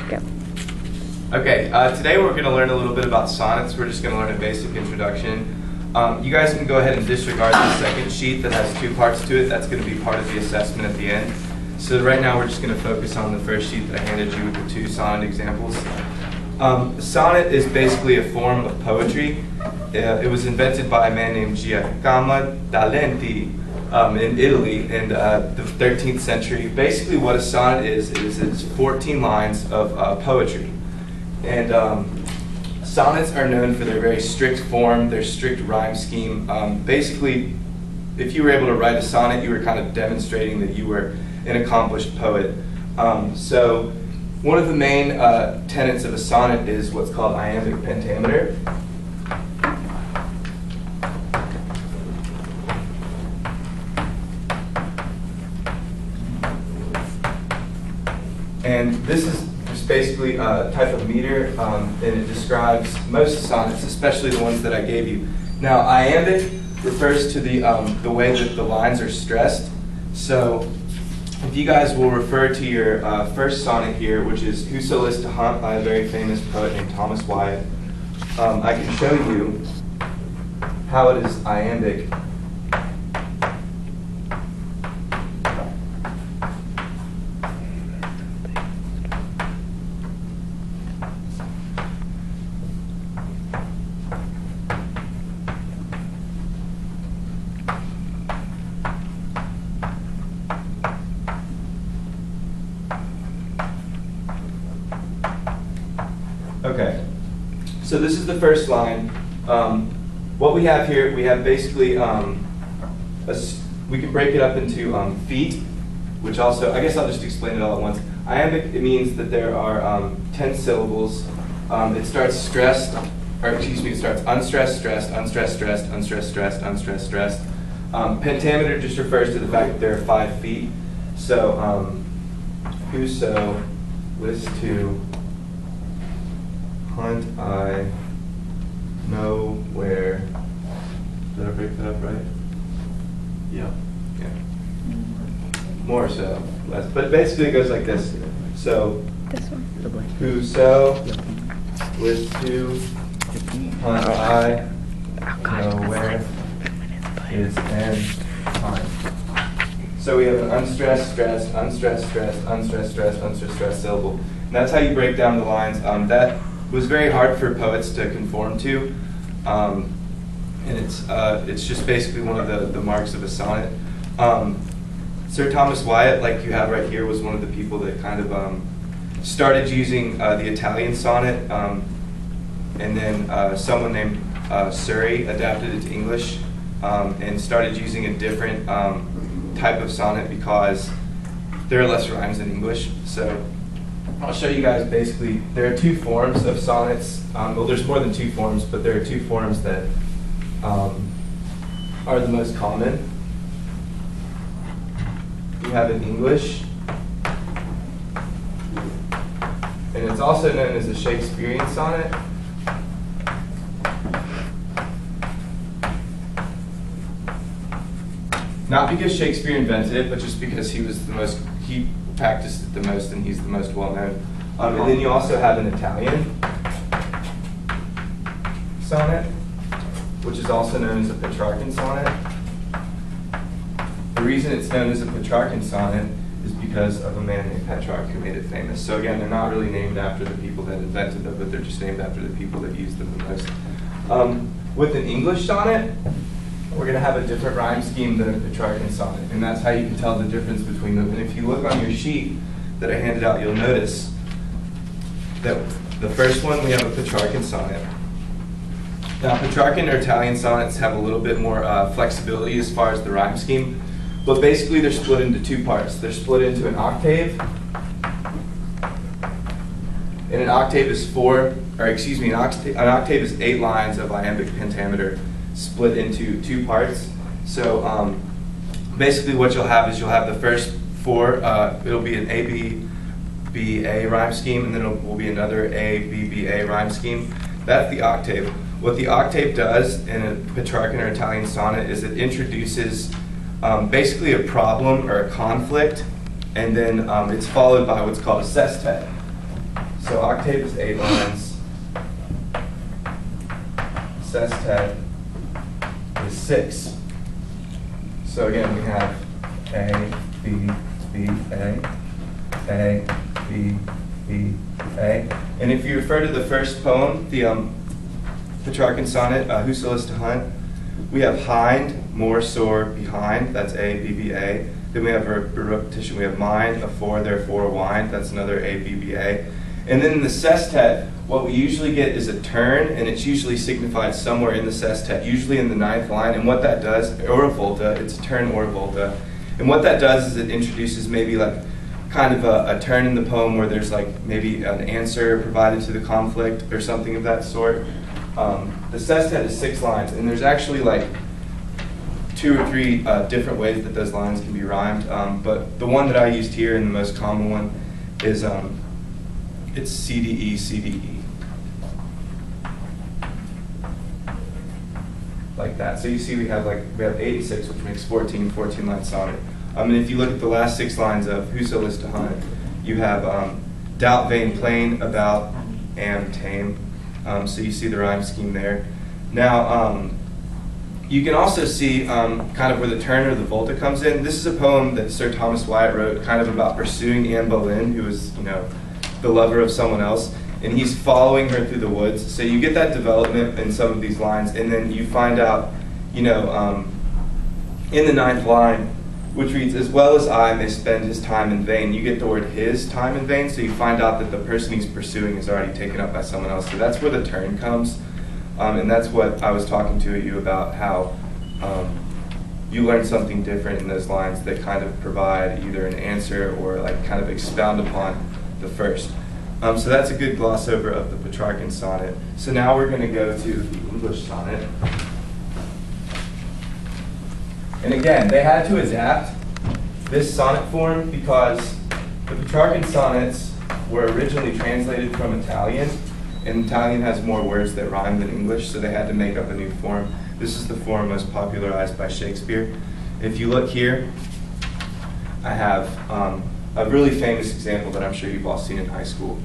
Go. Okay, today we're going to learn a little bit about sonnets. We're just going to learn a basic introduction. You guys can go ahead and disregard the second sheet that has two parts to it. That's going to be part of the assessment at the end. So right now we're just going to focus on the first sheet that I handed you with the two sonnet examples. Sonnet is basically a form of poetry. It was invented by a man named Giacomo da Lenti in Italy in the 13th century. Basically what a sonnet is it's 14 lines of poetry. And sonnets are known for their very strict form, their strict rhyme scheme. Basically, if you were able to write a sonnet, you were kind of demonstrating that you were an accomplished poet. So one of the main tenets of a sonnet is what's called iambic pentameter. And this is just basically a type of meter, and it describes most sonnets, especially the ones that I gave you. Now, iambic refers to the way that the lines are stressed. So if you guys will refer to your first sonnet here, which is Whoso Lists to Hunt by a very famous poet named Thomas Wyatt, I can show you how it is iambic. Okay, so this is the first line. What we have here, we have basically, we can break it up into feet, which also, I guess I'll just explain it all at once. Iambic, it means that there are 10 syllables. It starts stressed, or excuse me, it starts unstressed, stressed, unstressed, stressed, unstressed, stressed, unstressed, stressed. Pentameter just refers to the fact that there are 5 feet. So, whoso lists to hunt, I know where. Did I break that up right? Yeah. More so, less. But basically it goes like this. So, whoso lists to hunt, I know where is and time. So we have an unstressed, stressed, unstressed, stressed, unstressed, stressed, unstressed, stressed syllable. And that's how you break down the lines. That was very hard for poets to conform to, and it's just basically one of the marks of a sonnet. Sir Thomas Wyatt, like you have right here, was one of the people that kind of started using the Italian sonnet, and then someone named Surrey adapted it to English and started using a different type of sonnet because there are less rhymes in English. So I'll show you guys basically, there are 2 forms of sonnets. Well, there's more than 2 forms, but there are 2 forms that are the most common. You have in English, and it's also known as a Shakespearean sonnet. Not because Shakespeare invented it, but just because he practiced it the most and he's the most well-known. And then you also have an Italian sonnet, which is also known as a Petrarchan sonnet. The reason it's known as a Petrarchan sonnet is because of a man named Petrarch who made it famous. So again, they're not really named after the people that invented them, but they're just named after the people that used them the most. With an English sonnet, we're going to have a different rhyme scheme than a Petrarchan sonnet, and that's how you can tell the difference between them. And if you look on your sheet that I handed out, you'll notice that the first one, we have a Petrarchan sonnet. Now, Petrarchan or Italian sonnets have a little bit more flexibility as far as the rhyme scheme, but basically they're split into 2 parts. They're split into an octave, and an octave is an octave is 8 lines of iambic pentameter split into 2 parts. So basically what you'll have is you'll have the first 4, it'll be an A, B, B, A rhyme scheme, and then it will be another A, B, B, A rhyme scheme. That's the octave. What the octave does in a Petrarchan or Italian sonnet is it introduces basically a problem or a conflict, and then it's followed by what's called a sestet. So octave is 8 lines. Sestet is 6. So again, we have A, B, B, A, B, B, A. And if you refer to the first poem, the Petrarchan sonnet, Who So Lists to Hunt, we have hind, more, sore, behind, that's A, B, B, A. Then we have a repetition, we have mind, a for, therefore, wind, that's another A, B, B, A. And then in the sestet, what we usually get is a turn, and it's usually signified somewhere in the sestet, usually in the 9th line. And what that does, or a volta, it's a turn or a volta. And what that does is it introduces maybe like kind of a turn in the poem where there's like maybe an answer provided to the conflict or something of that sort. The sestet is 6 lines, and there's actually like 2 or 3 different ways that those lines can be rhymed. But the one that I used here, and the most common one, is it's CDE, CDE. Like that. So you see we have 8 and 6, which makes 14 line sonnet. And if you look at the last 6 lines of Who So Lists to Hunt, you have doubt, vain, plain, about, am, tame. So you see the rhyme scheme there. Now, you can also see kind of where the turn or the volta comes in. This is a poem that Sir Thomas Wyatt wrote kind of about pursuing Anne Boleyn, who was, the lover of someone else, and he's following her through the woods. So you get that development in some of these lines, and then you find out, in the 9th line, which reads, as well as I may spend his time in vain. You get the word his time in vain, so you find out that the person he's pursuing is already taken up by someone else. So that's where the turn comes, and that's what I was talking to you about, how you learn something different in those lines that kind of provide either an answer or like kind of expound upon the first. So that's a good gloss over of the Petrarchan sonnet. So now we're going to go to the English sonnet. And again, they had to adapt this sonnet form because the Petrarchan sonnets were originally translated from Italian, and Italian has more words that rhyme than English, so they had to make up a new form. This is the form most popularized by Shakespeare. If you look here, I have a really famous example that I'm sure you've all seen in high school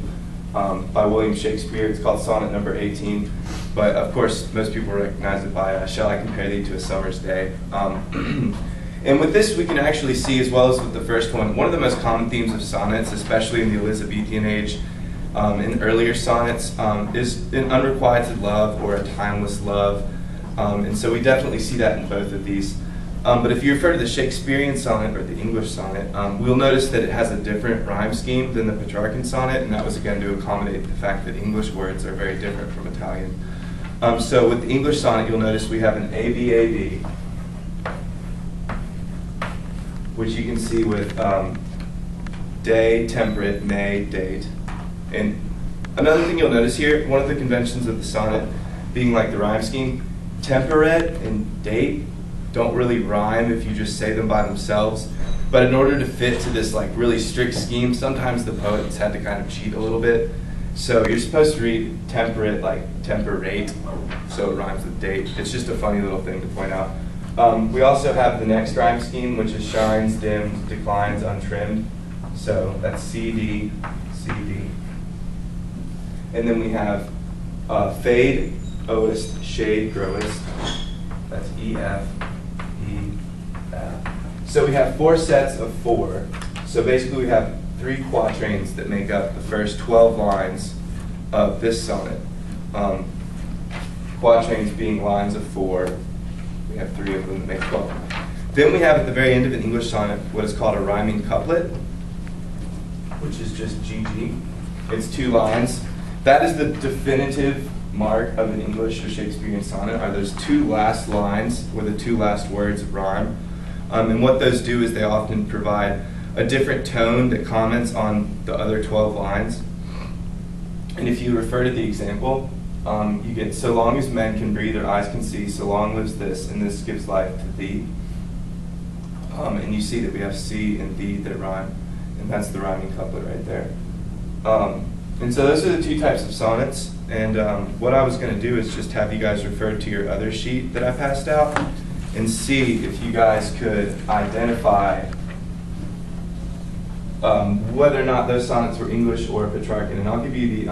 by William Shakespeare. It's called Sonnet Number 18, but of course most people recognize it by Shall I Compare Thee to a Summer's Day. And with this we can actually see, as well as with the first one of the most common themes of sonnets, especially in the Elizabethan age, in earlier sonnets, is an unrequited love or a timeless love. And so we definitely see that in both of these. But if you refer to the Shakespearean sonnet or the English sonnet, we'll notice that it has a different rhyme scheme than the Petrarchan sonnet, and that was again to accommodate the fact that English words are very different from Italian. So with the English sonnet, you'll notice we have an ABAB, which you can see with day, temperate, May, date. And another thing you'll notice here, one of the conventions of the sonnet being like the rhyme scheme, temperate and date don't really rhyme if you just say them by themselves. But in order to fit to this like really strict scheme, sometimes the poets had to kind of cheat a little bit. So you're supposed to read temperate like temperate, so it rhymes with date. It's just a funny little thing to point out. We also have the next rhyme scheme, which is shines, dims, declines, untrimmed. So that's CD, CD. And then we have fade, oest, shade, growest. That's EF, E, F. So we have 4 sets of 4. So basically we have 3 quatrains that make up the first 12 lines of this sonnet. Quatrains being lines of 4. We have 3 of them that make 12. Then we have at the very end of an English sonnet what is called a rhyming couplet, which is just GG. It's 2 lines. That is the definitive mark of an English or Shakespearean sonnet, are those 2 last lines where the 2 last words rhyme. And what those do is they often provide a different tone that comments on the other 12 lines. And if you refer to the example, you get, so long as men can breathe or eyes can see, so long lives this, and this gives life to thee. And you see that we have see and thee that rhyme, and that's the rhyming couplet right there. And so those are the 2 types of sonnets. And what I was going to do is just have you guys refer to your other sheet that I passed out and see if you guys could identify whether or not those sonnets were English or Petrarchan. And I'll give you the